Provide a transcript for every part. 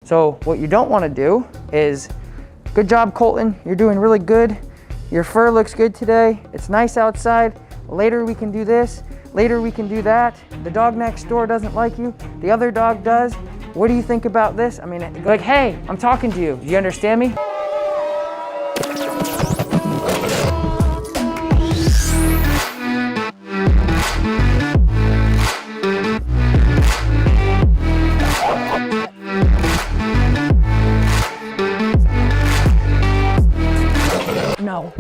So what you don't want to do is, good job, Colton. You're doing really good. Your fur looks good today. It's nice outside. Later we can do this. Later we can do that. The dog next door doesn't like you. The other dog does. What do you think about this? I mean, like, hey, I'm talking to you. Do you understand me? No.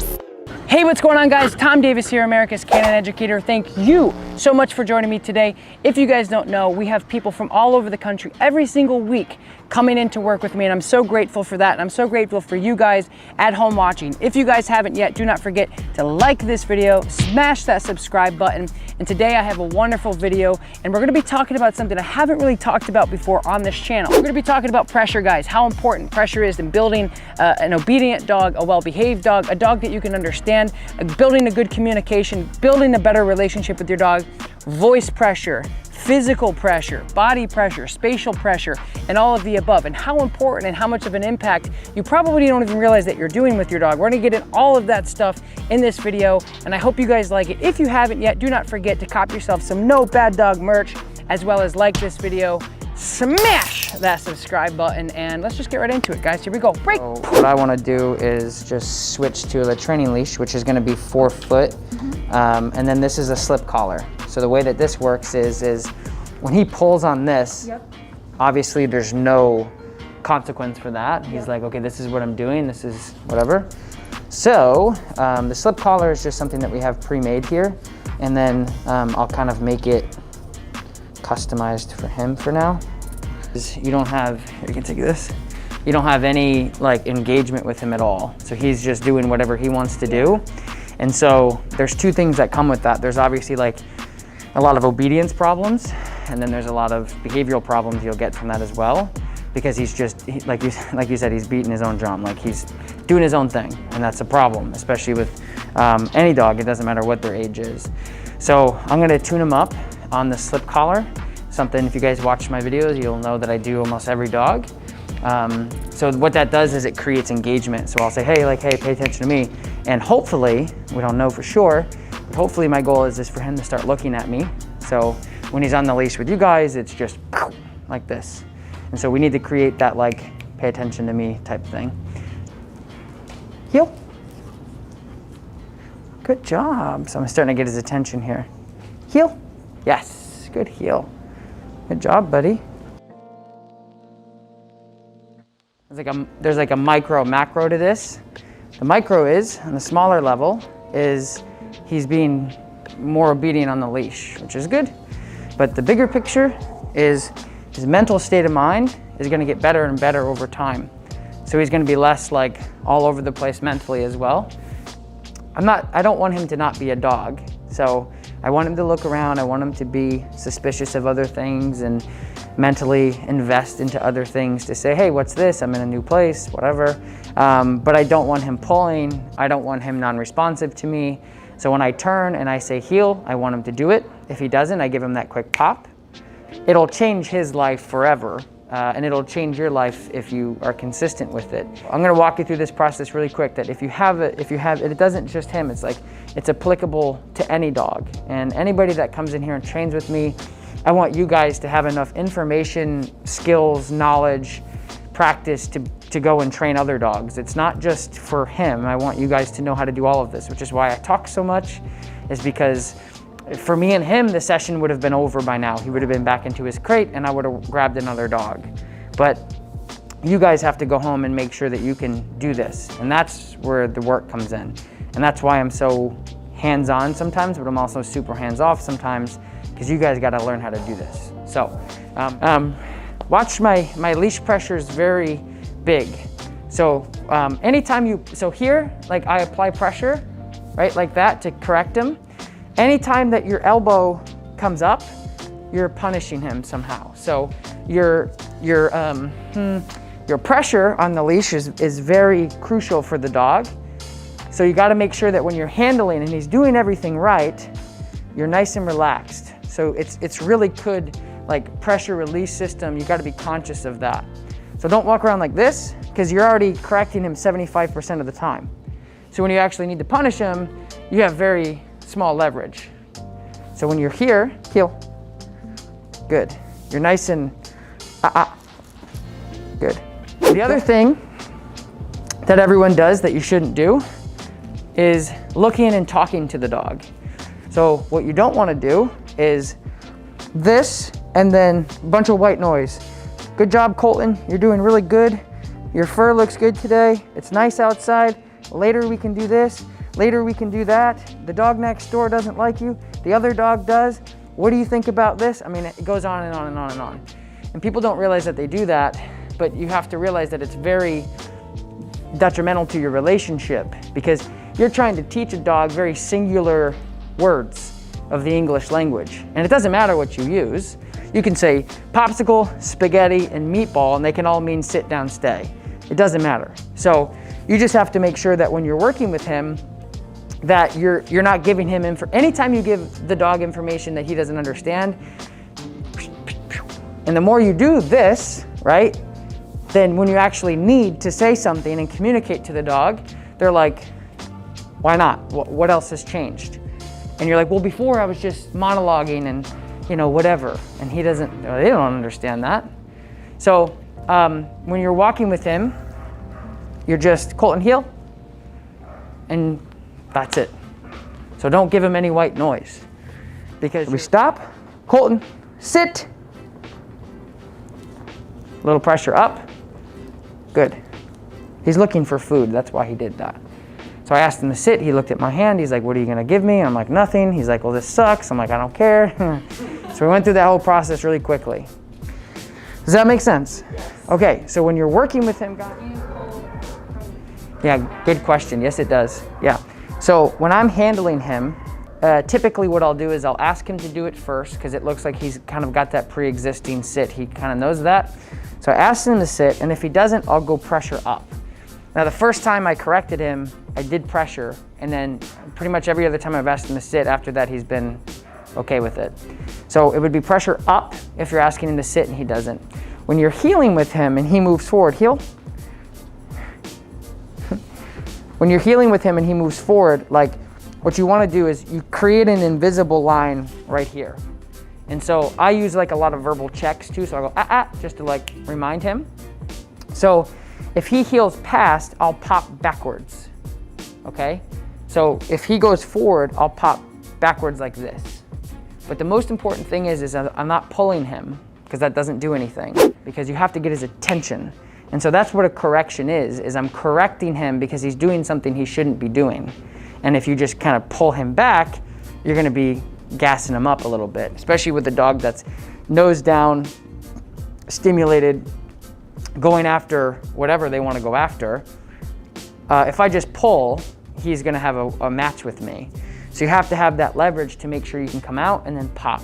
Hey, what's going on, guys? Tom Davis here, America's Canine Educator. Thank you so much for joining me today. If you guys don't know, we have people from all over the country every single week coming in to work with me, and I'm so grateful for that, and I'm so grateful for you guys at home watching. If you guys haven't yet, do not forget to like this video, smash that subscribe button, and today I have a wonderful video, and we're gonna be talking about something I haven't really talked about before on this channel. We're gonna be talking about pressure, guys, how important pressure is in building an obedient dog, a well-behaved dog, a dog that you can understand, building a good communication, building a better relationship with your dog, voice pressure, physical pressure, body pressure, spatial pressure, and all of the above, and how important and how much of an impact you probably don't even realize that you're doing with your dog. We're gonna get in all of that stuff in this video, and I hope you guys like it. If you haven't yet, do not forget to cop yourself some No Bad Dog merch, as well as like this video, smash that subscribe button, and let's just get right into it, guys. Here we go. Break. So what I wanna do is just switch to the training leash, which is gonna be 4 foot, and then this is a slip collar. So the way that this works is when he pulls on this, obviously there's no consequence for that. He's like, okay, this is what I'm doing, this is whatever. So the slip collar is just something that we have pre-made here, and then I'll kind of make it customized for him for now. You don't have, you can take this, you don't have any like engagement with him at all. So he's just doing whatever he wants to do. And so there's 2 things that come with that. There's obviously like a lot of obedience problems, and then there's a lot of behavioral problems you'll get from that as well, because he's just, like you said, he's beating his own drum, like he's doing his own thing, and that's a problem, especially with any dog. It doesn't matter what their age is. So I'm gonna tune him up on the slip collar, something, if you guys watch my videos, you'll know that I do almost every dog. So what that does is it creates engagement. So I'll say, hey, like, hey, pay attention to me. And hopefully, we don't know for sure, but hopefully my goal is for him to start looking at me. So when he's on the leash with you guys, it's just like this. And so we need to create that like, pay attention to me type thing. Heel. Good job. So I'm starting to get his attention here. Heel. Yes, good heel. Good job, buddy. There's like a micro macro to this. The micro is, on the smaller level, is he's being more obedient on the leash, which is good. But the bigger picture is his mental state of mind is gonna get better and better over time. So he's gonna be less like all over the place mentally as well. I don't want him to not be a dog. So I want him to look around, I want him to be suspicious of other things and mentally invest into other things to say, hey, what's this? I'm in a new place, whatever. But I don't want him pulling. I don't want him non-responsive to me. So when I turn and I say heel, I want him to do it. If he doesn't, I give him that quick pop. It'll change his life forever, and it'll change your life if you are consistent with it. I'm gonna walk you through this process really quick, that if you have it, it doesn't just him, it's applicable to any dog. And anybody that comes in here and trains with me, I want you guys to have enough information, skills, knowledge, practice to go and train other dogs. It's not just for him. I want you guys to know how to do all of this, which is why I talk so much, is because for me and him, the session would have been over by now. He would have been back into his crate and I would have grabbed another dog. But you guys have to go home and make sure that you can do this. And that's where the work comes in. And that's why I'm so hands-on sometimes, but I'm also super hands-off sometimes, because you guys got to learn how to do this. So watch my leash pressure is very big. So so here, like I apply pressure, right, like that to correct him. Anytime that your elbow comes up, you're punishing him somehow. So your pressure on the leash is very crucial for the dog. So you got to make sure that when you're handling and he's doing everything right, you're nice and relaxed. So it's really good, like pressure release system. You got to be conscious of that. So don't walk around like this, because you're already correcting him 75% of the time. So when you actually need to punish him, you have very small leverage. So when you're here, heel. Good. You're nice and good. The other thing that everyone does that you shouldn't do is looking and talking to the dog. So what you don't want to do is this and then a bunch of white noise. Good job, Colton. You're doing really good. Your fur looks good today. It's nice outside. Later we can do this. Later we can do that. The dog next door doesn't like you. The other dog does. What do you think about this? I mean, it goes on and on and on and on. And people don't realize that they do that, but you have to realize that it's very detrimental to your relationship, because you're trying to teach a dog very singular words of the English language. And it doesn't matter what you use. You can say popsicle, spaghetti, and meatball, and they can all mean sit down, stay. It doesn't matter. So you just have to make sure that when you're working with him, that you're not giving him anytime you give the dog information that he doesn't understand, and the more you do this, right, then when you actually need to say something and communicate to the dog, they're like, why not? What else has changed? And you're like, well, before I was just monologuing and, you know, whatever. And they don't understand that. So when you're walking with him, you're just Colton heel, and that's it. So don't give him any white noise, because we stop, Colton, sit. A little pressure up, good. He's looking for food, that's why he did that. So I asked him to sit, he looked at my hand, he's like, what are you gonna give me? And I'm like, nothing. He's like, well, this sucks. I'm like, I don't care. So we went through that whole process really quickly. Does that make sense? Yes. Okay, so when you're working with him, yeah, good question. Yes, it does. Yeah. So when I'm handling him, typically what I'll do is I'll ask him to do it first, because it looks like he's kind of got that pre-existing sit. He kind of knows that. So I asked him to sit, and if he doesn't, I'll go pressure up. Now the first time I corrected him, I did pressure, and then pretty much every other time I've asked him to sit after that, he's been okay with it. So it would be pressure up if you're asking him to sit and he doesn't. When you're heeling with him and he moves forward, heel. When you're heeling with him and he moves forward, like what you want to do is you create an invisible line right here. And so I use like a lot of verbal checks too. So I go, just to like remind him. So if he heels past, I'll pop backwards, okay? So if he goes forward, I'll pop backwards like this. But the most important thing is I'm not pulling him, because that doesn't do anything, because you have to get his attention. And so that's what a correction is I'm correcting him because he's doing something he shouldn't be doing. And if you just kind of pull him back, you're gonna be gassing him up a little bit, especially with a dog that's nose down, stimulated, going after whatever they want to go after. If I just pull, he's gonna have a match with me. So you have to have that leverage to make sure you can come out and then pop.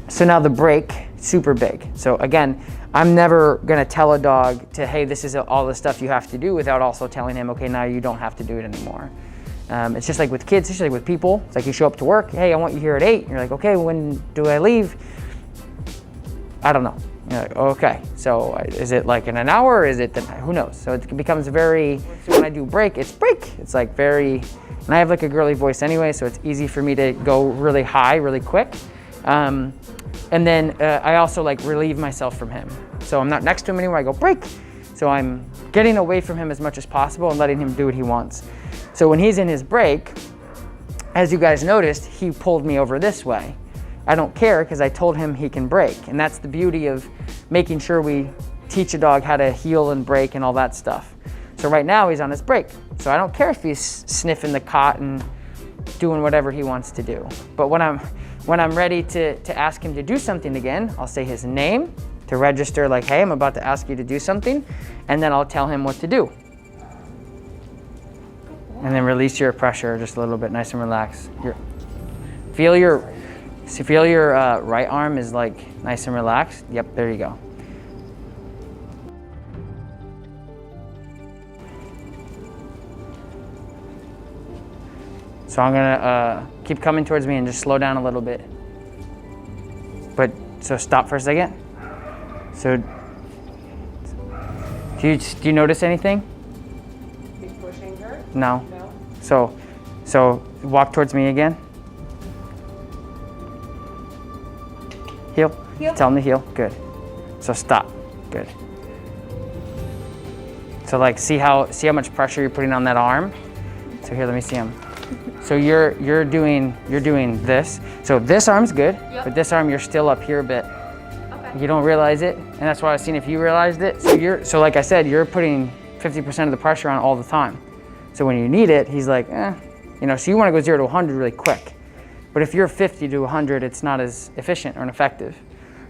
So now the break, super big. So again, I'm never gonna tell a dog to, hey, this is all the stuff you have to do, without also telling him, okay, now you don't have to do it anymore. It's just like with kids, it's just like with people. It's like you show up to work, hey, I want you here at 8. And you're like, okay, when do I leave? I don't know. You're like, okay, so is it like in an hour, or is it, who knows? So it becomes very, so when I do break, it's break. It's like very, and I have like a girly voice anyway, so it's easy for me to go really high, really quick. And then I also like relieve myself from him. So I'm not next to him anymore, I go break. So I'm getting away from him as much as possible and letting him do what he wants. So when he's in his break, as you guys noticed, he pulled me over this way. I don't care, because I told him he can break. And that's the beauty of making sure we teach a dog how to heel and break and all that stuff. So right now he's on his break. So I don't care if he's sniffing the cot and doing whatever he wants to do. But when I'm ready to ask him to do something again, I'll say his name to register, like, hey, I'm about to ask you to do something. And then I'll tell him what to do. And then release your pressure just a little bit, nice and relaxed. Feel your right arm is like nice and relaxed. Yep, there you go. So I'm gonna keep coming towards me and just slow down a little bit. But, so stop for a second. So Do you notice anything? He's pushing her? No. No. So walk towards me again. Heel. Heel. Tell him to heel. Good. So stop. Good. So like see how much pressure you're putting on that arm? So here, let me see him. So you're doing this. So this arm's good, but this arm you're still up here a bit. Okay. You don't realize it, and that's why I was seeing if you realized it. So like I said, you're putting 50% of the pressure on all the time. So when you need it, he's like, you know. So you want to go 0 to 100 really quick. But if you're 50 to 100, it's not as efficient or effective.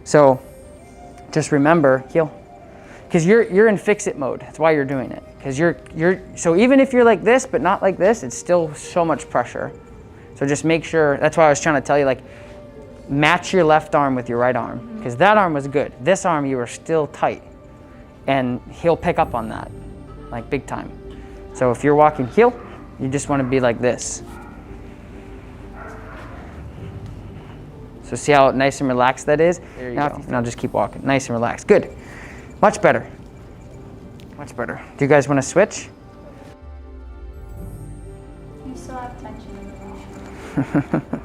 So just remember, heel. Because you're in fix-it mode. That's why you're doing it. Because so even if you're like this, but not like this, it's still so much pressure. So just make sure, that's why I was trying to tell you, like, match your left arm with your right arm. Because that arm was good. This arm, you were still tight. And he'll pick up on that, like big time. So if you're walking heel, you just want to be like this. So see how nice and relaxed that is? There you go. Now just keep walking. Nice and relaxed. Good. Much better. Much better. Do you guys want to switch? You still have tension in the motion.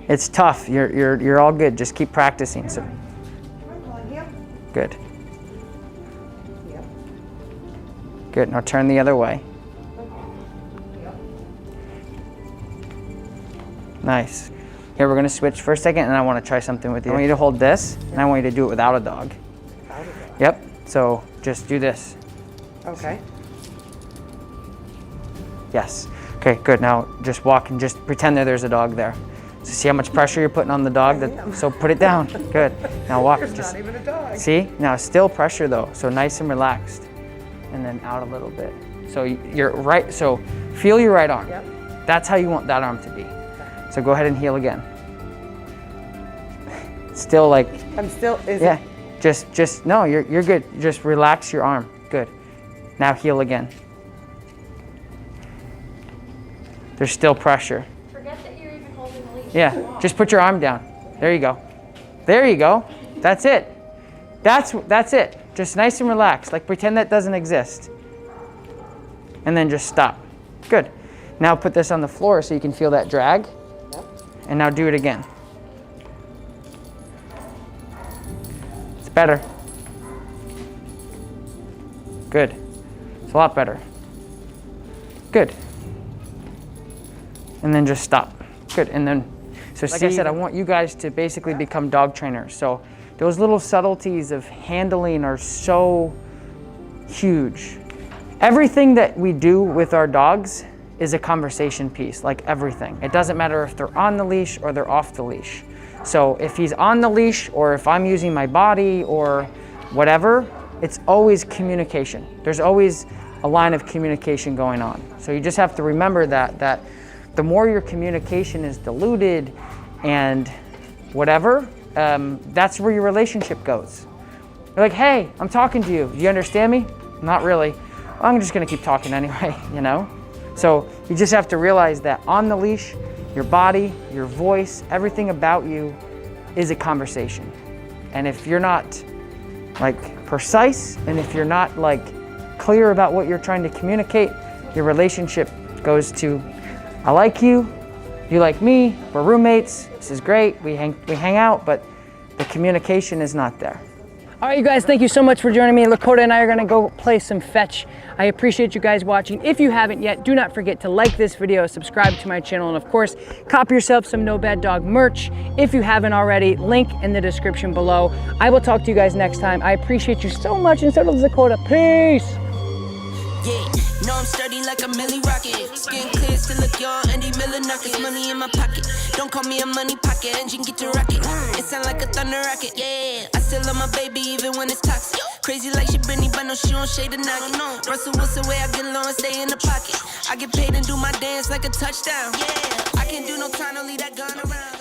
It's tough. You're all good. Just keep practicing. So good. Good. Now turn the other way. Nice. Here, we're going to switch for a second, and I want to try something with you. I want you to hold this, and I want you to do it without a dog. Without a dog? Yep. So just do this. Okay. Yes. Okay, good. Now just walk and just pretend that there's a dog there. So see how much pressure you're putting on the dog? So put it down. Good. Now walk. There's not even a dog. See? Now still pressure though. So nice and relaxed. And then out a little bit. So you're right. So feel your right arm. Yep. That's how you want that arm to be. So go ahead and heel again. Still like. I'm still. Yeah. Just no. You're good. Just relax your arm. Good. Now heel again. There's still pressure. Forget that you're even holding the leash. Yeah. Just put your arm down. There you go. There you go. That's it. That's it. Just nice and relaxed. Like pretend that doesn't exist. And then just stop. Good. Now put this on the floor so you can feel that drag. Yep. And now do it again. It's better. Good. It's a lot better. Good. And then just stop. Good. And then, so like I said, I want you guys to basically become dog trainers. So those little subtleties of handling are so huge. Everything that we do with our dogs is a conversation piece, like everything. It doesn't matter if they're on the leash or they're off the leash. So if he's on the leash or if I'm using my body or whatever, it's always communication. There's always a line of communication going on. So you just have to remember that the more your communication is diluted and whatever, that's where your relationship goes. You're like, hey, I'm talking to you. Do you understand me? Not really. Well, I'm just gonna keep talking anyway, you know? So you just have to realize that on the leash, your body, your voice, everything about you is a conversation. And if you're not like precise, and if you're not like clear about what you're trying to communicate, your relationship goes to, I like you, you like me, we're roommates, this is great, we hang out, but the communication is not there. All right, you guys, thank you so much for joining me. Lakota and I are gonna go play some fetch. I appreciate you guys watching. If you haven't yet, do not forget to like this video, subscribe to my channel, and of course, cop yourself some No Bad Dog merch. If you haven't already, link in the description below. I will talk to you guys next time. I appreciate you so much, and so does Dakota. Peace. Yeah, know I'm sturdy like a Millie Rocket. Skin clear, still look young, Andy Miller knockers. Money in my pocket, don't call me a money pocket. Engine get to rocket, it sound like a thunder rocket. Yeah, I still love my baby even when it's toxic. Crazy like she Britney, but no, she don't shade the noggin. Russell Wilson way I get low and stay in the pocket. I get paid and do my dance like a touchdown. Yeah, I can't do no time, don't leave that gun around.